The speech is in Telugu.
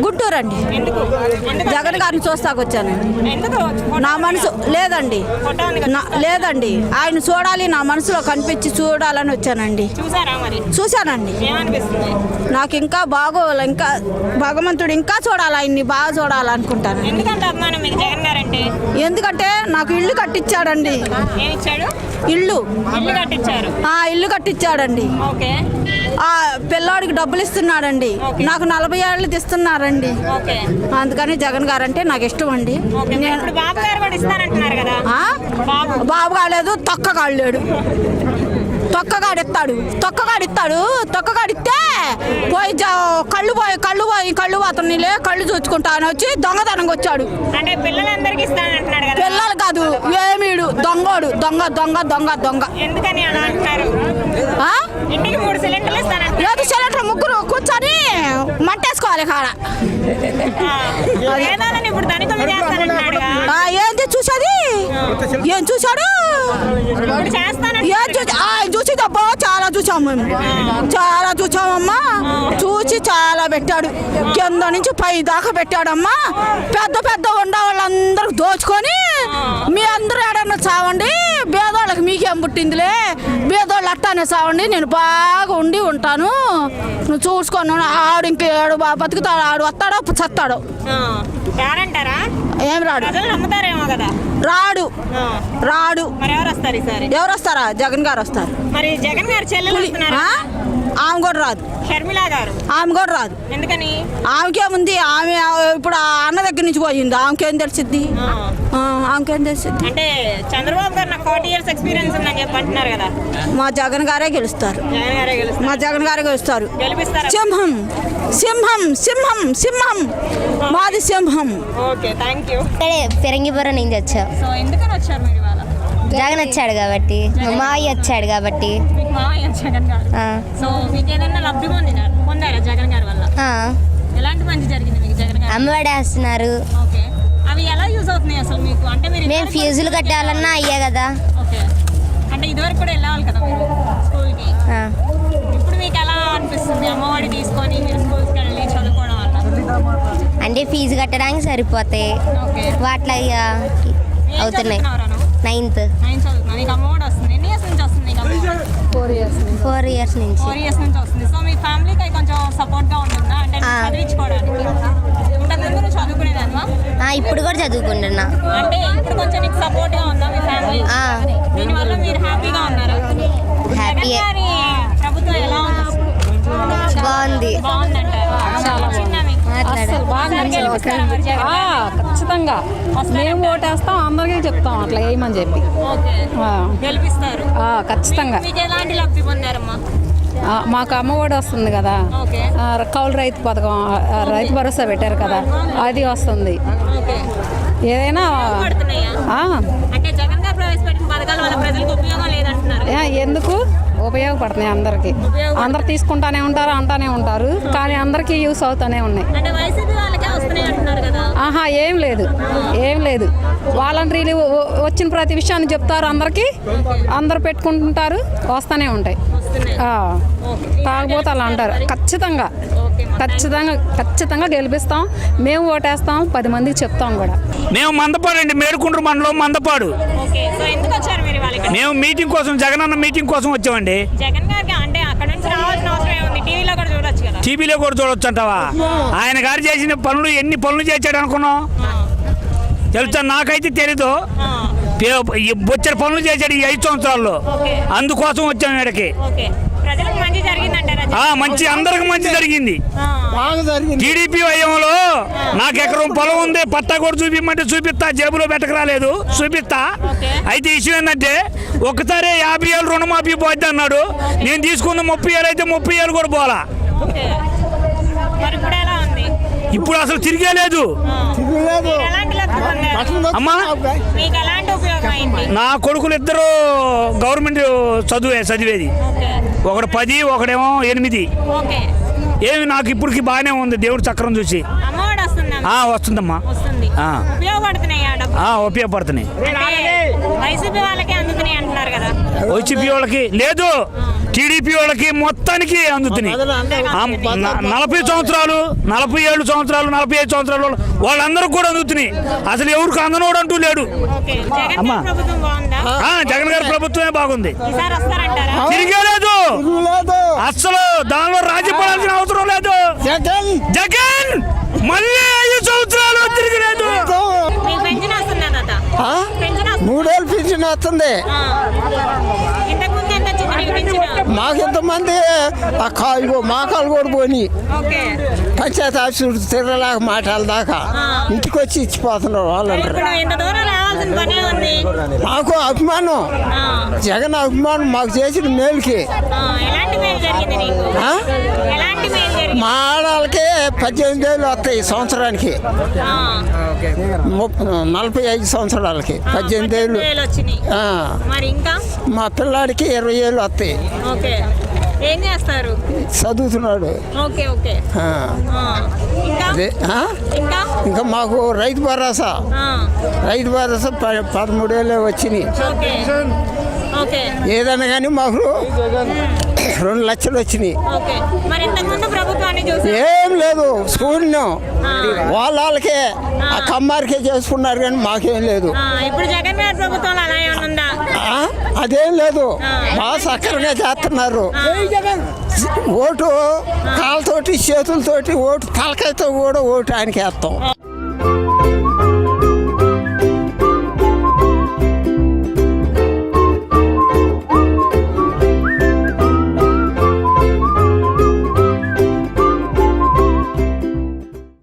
గుంటూరు అండి. జగన్ గారిని చూస్తాకొచ్చానండి. నా మనసు లేదండి, లేదండి, ఆయన చూడాలి, నా మనసులో కనిపించి చూడాలని వచ్చానండి. చూశానండి. నాకు ఇంకా ఇంకా భగవంతుడు ఇంకా చూడాలి, ఆయన్ని బాగా చూడాలనుకుంటాను. ఎందుకంటే నాకు ఇల్లు కట్టించాడండి. ఇల్లు కట్టించాడండి. పిల్లాడికి డబ్బులు ఇస్తున్నాడండి. నాకు 40 ఏళ్ళు ఇస్తున్నారండి. అందుకని జగన్ గారు అంటే నాకు ఇష్టం అండి. బాబు కాలేదు, తొక్కగాడు తొక్కగాడిస్తే కళ్ళు పోతున్నాయిలే, కళ్ళు చూసుకుంటాను వచ్చి దొంగతనంగా వచ్చాడు. పిల్లలు కాదు, ఏమీడు దొంగోడు, దొంగ దొంగ దొంగ దొంగ. ఏది సిలిండర్ ముగ్గురు కూర్చొని మంటేసుకోవాలి కాడ. ఏంది చూసేది? ఏం చూశాడు? ఆయన చూసి తప్ప చాలా చూసాము మేము, చాలా చూసామమ్మా. చూసి చాలా పెట్టాడు, కింద నుంచి పై దాకా పెట్టాడమ్మా. పెద్ద పెద్ద ఉండే వాళ్ళందరూ దోచుకొని మీ అందరూ ఏడన్నా చావండి, పేదోళ్ళకి మీకేం పుట్టిందిలే, పేదోళ్ళు అట్టానే చావండి, నేను బాగా ఉంటాను, నువ్వు చూసుకోను. ఆడు ఇంకేడు బతుకుతాడు, ఆడు వస్తాడో చస్తాడో. ఏం రాడు, రాడు. ఎవరు వస్తారా? జగన్ గారు వస్తారు. ఆమె కూడా రాదు, ఆమె కూడా రాదు. ఆమెకేముంది? ఆమె ఇప్పుడు అన్న దగ్గర నుంచి పోయింది, ఆమెకేం తెలిసిద్ది? ఆమెకేం తెలిసిద్ది? అంటే చంద్రబాబు గారు నాకు 40 years ఎక్స్పీరియన్స్ ఉందని చెప్పి అంటున్నారు కదా. మా జగన్ గారే గెలుస్తారు, మా జగన్ గారే గెలుస్తారు. సింహం సింహం సింహం సింహం, మాది సింహం. ఫిరంగిపురం నుంచి వచ్చా. జగన్ వచ్చాడు కాబట్టి, మావయ్య వచ్చాడు కాబట్టి. అమ్మఒడి వేస్తున్నారు. మేము ఫీజులు కట్టాలన్నా అయ్యే కదా. అంటే ఇదివరకు కూడా వెళ్ళాలి కదా స్కూల్కి. ఇప్పుడు మీకు ఎలా అనిపిస్తుంది అమ్మఒడి తీసుకొని మీరు స్కూల్కి వెళ్ళి చదువుకోవడం వల్ల? అంటే ఫీజు కట్టడానికి సరిపోతాయి, వాటిలో అవుతున్నాయి. 9th. నీకు అమ్మఒడి వస్తుంది. ఎన్ని ఇయర్స్ నుంచి వస్తుంది? 4 years నుంచి. 4 years నుంచి వస్తుంది. సో మీ ఫ్యామిలీకి కొంచెం సపోర్ట్గా ఉంటుందా? అంటే చదివించుకోవడానికి. ఇంతకుముందు నువ్వు చదువుకునేదానివా? ఇప్పుడు కూడా చదువుకుంటున్నా. అంటే ఇప్పుడు కొంచెం నీకు సపోర్ట్గా ఉందా మీ ఫ్యామిలీ? దీనివల్ల మీరు హ్యాపీగా ఉన్నారా? హ్యాపీ. ప్రభుత్వం ఎలా ఉంది? బాగుంది. ఖచ్చితంగా మేము ఓటేస్తాం, అందరికీ చెప్తాం అట్లా వేయమని చెప్పి. గెలిపిస్తారు ఖచ్చితంగా. మాకు అమ్మఒడి వస్తుంది కదా, కౌలు రైతు పథకం, రైతు భరోసా పెట్టారు కదా, అది వస్తుంది. ఏదైనా ఎందుకు ఉపయోగపడుతున్నాయి అందరికి. అందరు తీసుకుంటానే ఉంటారు, అంటానే ఉంటారు, కానీ అందరికీ యూస్ అవుతానే ఉన్నాయి. ఏం లేదు, ఏం లేదు. వాలంటీర్లు వచ్చిన ప్రతి విషయాన్ని చెప్తారు అందరికి, అందరు పెట్టుకుంటుంటారు, వస్తూనే ఉంటాయి. కాకపోతే అలా అంటారు. ఖచ్చితంగా ఖచ్చితంగా ఖచ్చితంగా గెలిపిస్తాం. మేము ఓటేస్తాం, 10 మందికి చెప్తాం కూడా. మేము మందపాడు అండి, మేడుకుండ్రు మండలం మందపాడు. మేము మీటింగ్ కోసం, జగనన్న మీటింగ్ కోసం వచ్చామండి. టీవీలో కూడా చూడొచ్చు అంటావా? ఆయన గారు చేసిన పనులు ఎన్ని పనులు చేశాడు అనుకున్నాం తెలుసా? నాకైతే తెలీదు. బొచ్చడి పనులు చేశాడు ఈ 5 సంవత్సరాల్లో. అందుకోసం వచ్చాము ఇక్కడికి. మంచి, అందరికి మంచి జరిగింది. టీడీపీ వయంలో నాకు ఎకరం పొలం ఉంది, పట్టా కూడా చూపిమంటే చూపిస్తా, జేబులో పెట్టకరాలేదు, చూపిస్తా. అయితే విషయం ఏంటంటే ఒకసారి 50 ఏళ్ళు రుణమాఫీ పోద్ది అన్నాడు. నేను తీసుకున్న 30 ఏళ్ళు అయితే 30 ఏళ్ళు కూడా పోలా. ఇప్పుడు అసలు తిరిగేలేదు అమ్మా. నా కొడుకులు 2 గవర్నమెంట్ చదివేది. ఒకడు 10, ఒకడేమో 8. ఏమి నాకు ఇప్పటికి బాగానే ఉంది, దేవుడు చక్రం చూసి. వస్తుందమ్మా, ఉపయోగపడుతున్నాయి. వైసీపీ వాళ్ళకి లేదు, టీడీపీ వాళ్ళకి మొత్తానికి అందుతున్నాయి. 40 సంవత్సరాలు 47 సంవత్సరాలు 45 సంవత్సరాలు వాళ్ళందరూ కూడా అందుతున్నాయి. అసలు ఎవరికి అందనోడు అంటూ లేడు. ఓకే. జగన్ అమ్మా. గారి ప్రభుత్వం బాగుందా? జగన్ గారి ప్రభుత్వమే బాగుంది. ఈసారి వస్తారంటారా? తిరిగేలేదు అసలు, దానిలో రాజీ పడాల్సిన అవసరం లేదు. జగన్ మళ్ళీ 5 సంవత్సరాలు తిరిగిలేదు. మీకు పెన్షన్ వస్తుందా తాత? పెన్షన్ వస్తుందా? 3 ఏళ్ళు పింఛన్ వస్తుంది. ఇంతకుముందు ఎంత వచ్చింది మీకు పెన్షన్? మాకు ఇంతమంది ఇగో మాకాలు కూడా పోని ఓకే. పంచాయతీ ఆఫీసు తిరగలేక మాటల దాకా ఇంటికి వచ్చి ఇచ్చిపోతున్నారు వాళ్ళందరూ. ఇప్పుడు ఇంత దూరం రావాల్సిన పనే ఉంది. మాకు అభిమానం, జగన్ అభిమానం మాకు చేసిన మేలుకి. ఎలాంటి మేలు జరిగింది నీకు? ఆ? ఎలాంటి మేలు జరిగింది? మా ఆడవాళ్ళకి 18 ఏళ్ళు వస్తాయి సంవత్సరానికి. 45 సంవత్సరాలకి 18 ఏళ్ళు. వచ్చినాయి. ఆ. మరి ఇంకా మా పిల్లాడికి 20 ఏళ్ళు వస్తాయి. ఓకే. ఏం చేస్తారు? చదువుతున్నాడు. Okay okay. ఆ. ఇంకా అదే ఇంకా ఇంకా మాకు రైతు భరోసా, రైతు భరోసా 13 ఏళ్ళు వచ్చినాయి. ఓకే ఓకే ఏదైనా కానీ మాకు 2 లక్షలు వచ్చినాయి. ఓకే. మరి ఇంతకుముందు ప్రభుత్వాన్ని చూసి ఏం లేదు, స్కూల్ను వాళ్ళకే ఆ కమ్మారికే చేసుకున్నారు కానీ మాకేం లేదు. ఇప్పుడు జగన్ గారి ప్రభుత్వంలో అలా ఏమైనా ఉందా? అదేం లేదు, బాగా సక్కరగా చేస్తున్నారు. ఓటు కాళ్ళతోటి చేతులతోటి ఓటు తలకాయతో కూడా ఓటు ఆయనకి వేస్తాం.